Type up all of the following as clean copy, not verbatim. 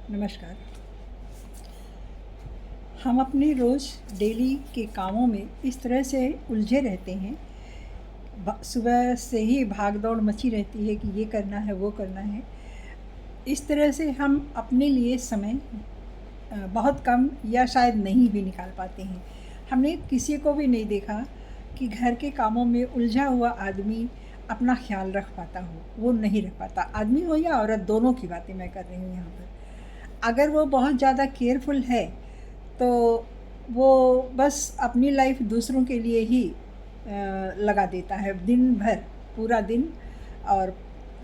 नमस्कार। हम अपने रोज़ डेली के कामों में इस तरह से उलझे रहते हैं, सुबह से ही भाग दौड़ मची रहती है कि ये करना है, वो करना है। इस तरह से हम अपने लिए समय बहुत कम या शायद नहीं भी निकाल पाते हैं। हमने किसी को भी नहीं देखा कि घर के कामों में उलझा हुआ आदमी अपना ख्याल रख पाता हो, वो नहीं रख पाता। आदमी हो या औरत, दोनों की बातें मैं कर रही हूँ यहाँ पर। अगर वो बहुत ज़्यादा केयरफुल है तो वो बस अपनी लाइफ दूसरों के लिए ही लगा देता है, दिन भर, पूरा दिन, और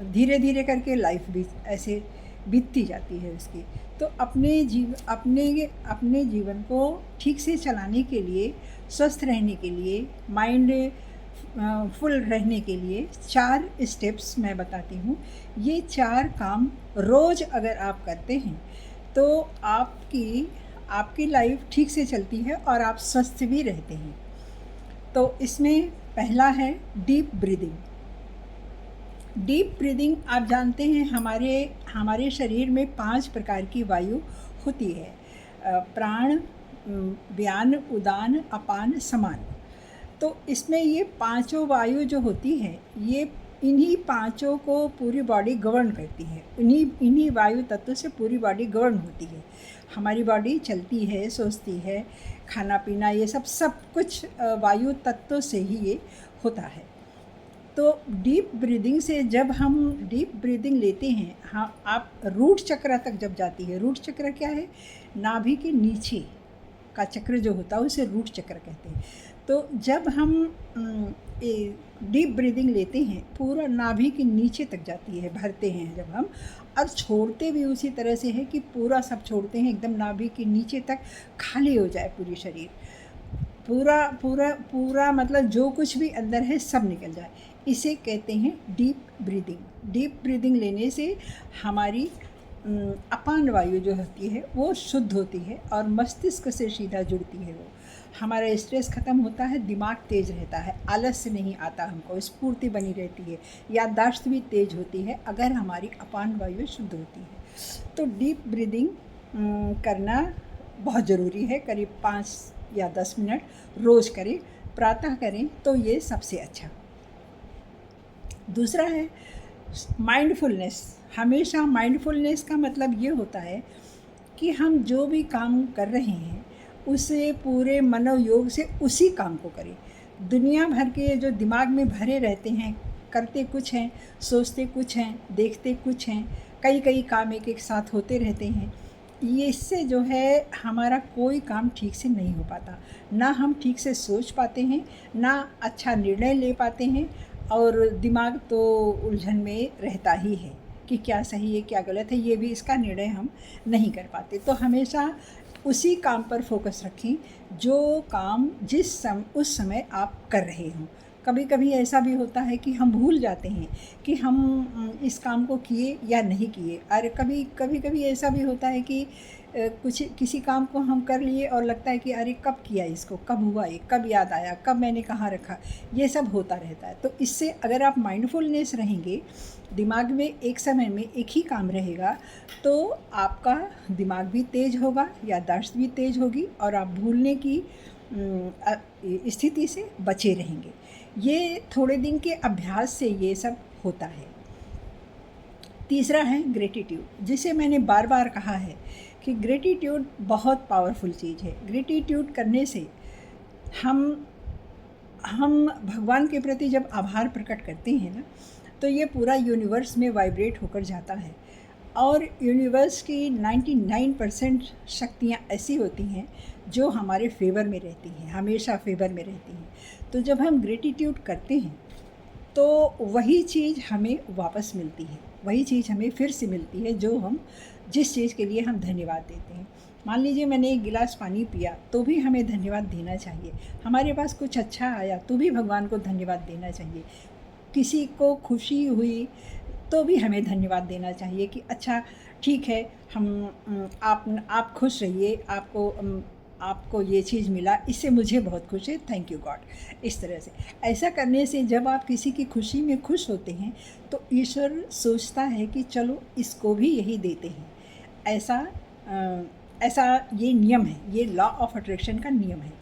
धीरे धीरे करके लाइफ भी ऐसे बीतती जाती है उसकी। तो अपने जीवन को ठीक से चलाने के लिए, स्वस्थ रहने के लिए, माइंड फुल रहने के लिए 4 स्टेप्स मैं बताती हूँ। ये 4 काम रोज़ अगर आप करते हैं तो आपकी लाइफ ठीक से चलती है और आप स्वस्थ भी रहते हैं। तो इसमें पहला है डीप ब्रीदिंग। डीप ब्रीदिंग, आप जानते हैं हमारे शरीर में 5 प्रकार की वायु होती है। प्राण, व्यान, उदान, अपान, समान। तो इसमें ये पांचों वायु जो होती है, ये इन्हीं पांचों को पूरी बॉडी गवर्न करती है। इन्हीं वायु तत्व से पूरी बॉडी गवर्न होती है। हमारी बॉडी चलती है, सोचती है, खाना पीना, ये सब कुछ वायु तत्व से ही ये होता है। तो डीप ब्रीदिंग से जब हम डीप ब्रीदिंग लेते हैं, हाँ, आप रूट चक्र तक जब जाती है। रूट चक्र क्या है? नाभि के नीचे का चक्र जो होता है उसे रूट चक्र कहते हैं। तो जब हम डीप ब्रीदिंग लेते हैं, पूरा नाभि के नीचे तक जाती है, भरते हैं जब हम, और छोड़ते भी उसी तरह से है कि पूरा सब छोड़ते हैं, एकदम नाभि के नीचे तक खाली हो जाए पूरी शरीर, पूरा पूरा पूरा, मतलब जो कुछ भी अंदर है सब निकल जाए। इसे कहते हैं डीप ब्रीदिंग। डीप ब्रीदिंग लेने से हमारी अपान वायु जो होती है वो शुद्ध होती है और मस्तिष्क से सीधा जुड़ती है। वो हमारा स्ट्रेस ख़त्म होता है, दिमाग तेज रहता है, आलस्य नहीं आता हमको, स्फूर्ति बनी रहती है, याददाश्त भी तेज होती है अगर हमारी अपान वायु शुद्ध होती है। तो डीप ब्रीदिंग करना बहुत ज़रूरी है। करीब 5 या 10 मिनट रोज़ करें, प्रातः करें तो ये सबसे अच्छा। दूसरा है माइंडफुलनेस। हमेशा माइंडफुलनेस का मतलब ये होता है कि हम जो भी काम कर रहे हैं उसे पूरे मनोयोग से उसी काम को करें। दुनिया भर के जो दिमाग में भरे रहते हैं, करते कुछ हैं, सोचते कुछ हैं, देखते कुछ हैं, कई कई काम एक एक साथ होते रहते हैं। ये इससे जो है हमारा कोई काम ठीक से नहीं हो पाता, ना हम ठीक से सोच पाते हैं, ना अच्छा निर्णय ले पाते हैं, और दिमाग तो उलझन में रहता ही है कि क्या सही है क्या गलत है, ये भी इसका निर्णय हम नहीं कर पाते। तो हमेशा उसी काम पर फोकस रखें जो काम उस समय आप कर रहे हों। कभी कभी ऐसा भी होता है कि हम भूल जाते हैं कि हम इस काम को किए या नहीं किए। और कभी ऐसा भी होता है कि किसी काम को हम कर लिए और लगता है कि अरे कब किया इसको, कब हुआ ये, कब याद आया, कब मैंने कहाँ रखा, ये सब होता रहता है। तो इससे अगर आप माइंडफुलनेस रहेंगे, दिमाग में एक समय में एक ही काम रहेगा, तो आपका दिमाग भी तेज होगा, याददाश्त भी तेज होगी, और आप भूलने की स्थिति से बचे रहेंगे। ये थोड़े दिन के अभ्यास से ये सब होता है। तीसरा है ग्रेटिट्यूड, जिसे मैंने बार बार कहा है कि ग्रेटिट्यूड बहुत पावरफुल चीज़ है। ग्रेटिट्यूड करने से हम भगवान के प्रति जब आभार प्रकट करते हैं ना, तो ये पूरा यूनिवर्स में वाइब्रेट होकर जाता है। और यूनिवर्स की 99% शक्तियाँ ऐसी होती हैं जो हमारे फेवर में रहती हैं, हमेशा फेवर में रहती हैं। तो जब हम ग्रेटिट्यूड करते हैं तो वही चीज़ हमें वापस मिलती है, वही चीज़ हमें फिर से मिलती है जो हम जिस चीज़ के लिए हम धन्यवाद देते हैं। मान लीजिए मैंने एक गिलास पानी पिया तो भी हमें धन्यवाद देना चाहिए। हमारे पास कुछ अच्छा आया तो भी भगवान को धन्यवाद देना चाहिए। किसी को खुशी हुई तो भी हमें धन्यवाद देना चाहिए कि अच्छा ठीक है, आप खुश रहिए, आपको ये चीज़ मिला, इससे मुझे बहुत खुश है, थैंक यू गॉड। इस तरह से ऐसा करने से जब आप किसी की खुशी में खुश होते हैं तो ईश्वर सोचता है कि चलो इसको भी यही देते हैं। ऐसा ऐसा ये नियम है, ये लॉ ऑफ अट्रैक्शन का नियम है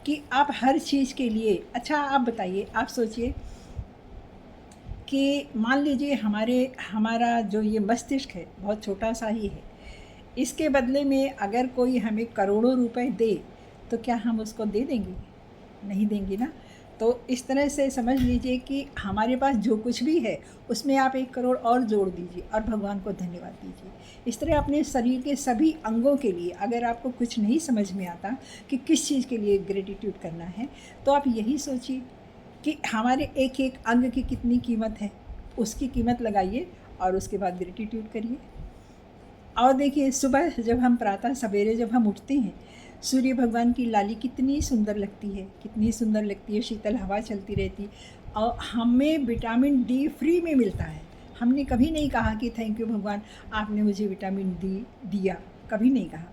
कि आप हर चीज़ के लिए, अच्छा आप बताइए, आप सोचिए कि मान लीजिए हमारा जो ये मस्तिष्क है बहुत छोटा सा ही है, इसके बदले में अगर कोई हमें करोड़ों रुपए दे तो क्या हम उसको दे देंगे? नहीं देंगे ना। तो इस तरह से समझ लीजिए कि हमारे पास जो कुछ भी है उसमें आप 1 करोड़ और जोड़ दीजिए और भगवान को धन्यवाद दीजिए। इस तरह अपने शरीर के सभी अंगों के लिए, अगर आपको कुछ नहीं समझ में आता कि किस चीज़ के लिए ग्रेटिट्यूड करना है, तो आप यही सोचिए कि हमारे एक एक अंग की कितनी कीमत है, उसकी कीमत लगाइए और उसके बाद ग्रेटिट्यूड करिए। और देखिए, सुबह जब हम प्रातः सवेरे जब हम उठते हैं, सूर्य भगवान की लाली कितनी सुंदर लगती है, कितनी सुंदर लगती है, शीतल हवा चलती रहती और हमें विटामिन डी फ्री में मिलता है। हमने कभी नहीं कहा कि थैंक यू भगवान, आपने मुझे विटामिन डी दिया, कभी नहीं कहा।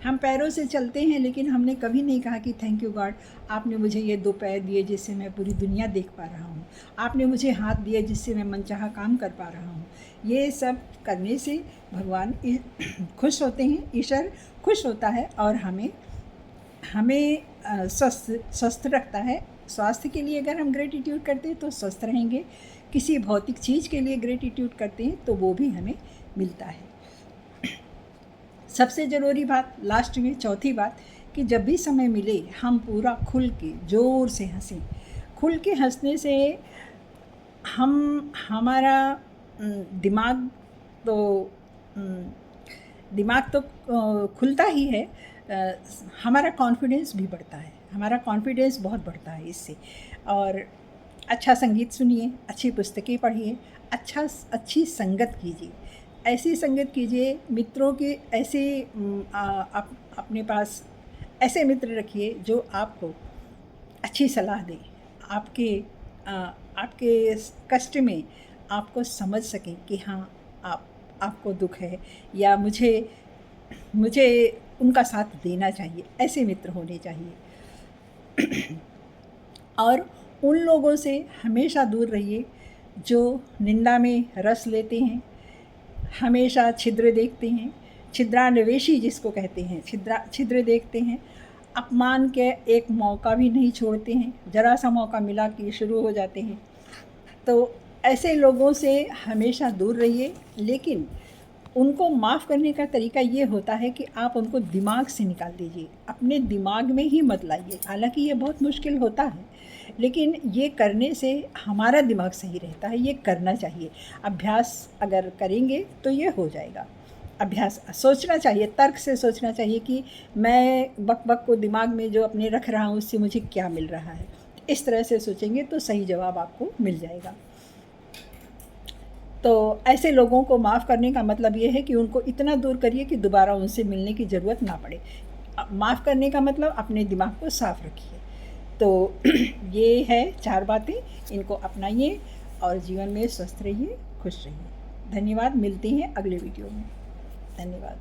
हम पैरों से चलते हैं लेकिन हमने कभी नहीं कहा कि थैंक यू गॉड, आपने मुझे ये 2 पैर दिए जिससे मैं पूरी दुनिया देख पा रहा हूँ, आपने मुझे हाथ दिए जिससे मैं मनचाहा काम कर पा रहा हूँ। ये सब करने से भगवान खुश होते हैं, ईश्वर खुश होता है और हमें स्वस्थ रखता है। स्वास्थ्य के लिए अगर हम ग्रेटिट्यूड करते हैं तो स्वस्थ रहेंगे, किसी भौतिक चीज़ के लिए ग्रेटिट्यूड करते हैं तो वो भी हमें मिलता है। सबसे ज़रूरी बात लास्ट में, चौथी बात, कि जब भी समय मिले हम पूरा खुल के ज़ोर से हंसें। खुल के हंसने से हमारा दिमाग तो खुलता ही है, हमारा कॉन्फिडेंस भी बढ़ता है, हमारा कॉन्फिडेंस बहुत बढ़ता है इससे। और अच्छा संगीत सुनिए, अच्छी पुस्तकें पढ़िए, अच्छी संगत कीजिए, ऐसी संगत कीजिए, मित्रों के ऐसे अपने पास ऐसे मित्र रखिए जो आपको अच्छी सलाह दें, आपके कष्ट में आपको समझ सकें कि हाँ, आपको दुख है या मुझे उनका साथ देना चाहिए, ऐसे मित्र होने चाहिए। और उन लोगों से हमेशा दूर रहिए जो निंदा में रस लेते हैं, हमेशा छिद्र देखते हैं, छिद्रान्वेषी जिसको कहते हैं, छिद्र देखते हैं, अपमान के एक मौका भी नहीं छोड़ते हैं, ज़रा सा मौका मिला कि शुरू हो जाते हैं। तो ऐसे लोगों से हमेशा दूर रहिए, लेकिन उनको माफ़ करने का तरीका ये होता है कि आप उनको दिमाग से निकाल दीजिए, अपने दिमाग में ही मत लाइए। हालांकि ये बहुत मुश्किल होता है, लेकिन ये करने से हमारा दिमाग सही रहता है, ये करना चाहिए। अभ्यास अगर करेंगे तो ये हो जाएगा। अभ्यास, सोचना चाहिए, तर्क से सोचना चाहिए कि मैं बक को दिमाग में जो अपने रख रहा हूँ उससे मुझे क्या मिल रहा है। इस तरह से सोचेंगे तो सही जवाब आपको मिल जाएगा। तो ऐसे लोगों को माफ़ करने का मतलब ये है कि उनको इतना दूर करिए कि दोबारा उनसे मिलने की ज़रूरत ना पड़े। माफ़ करने का मतलब अपने दिमाग को साफ़ रखिए। तो ये है 4 बातें, इनको अपनाइए और जीवन में स्वस्थ रहिए, खुश रहिए। धन्यवाद, मिलते हैं अगले वीडियो में। धन्यवाद।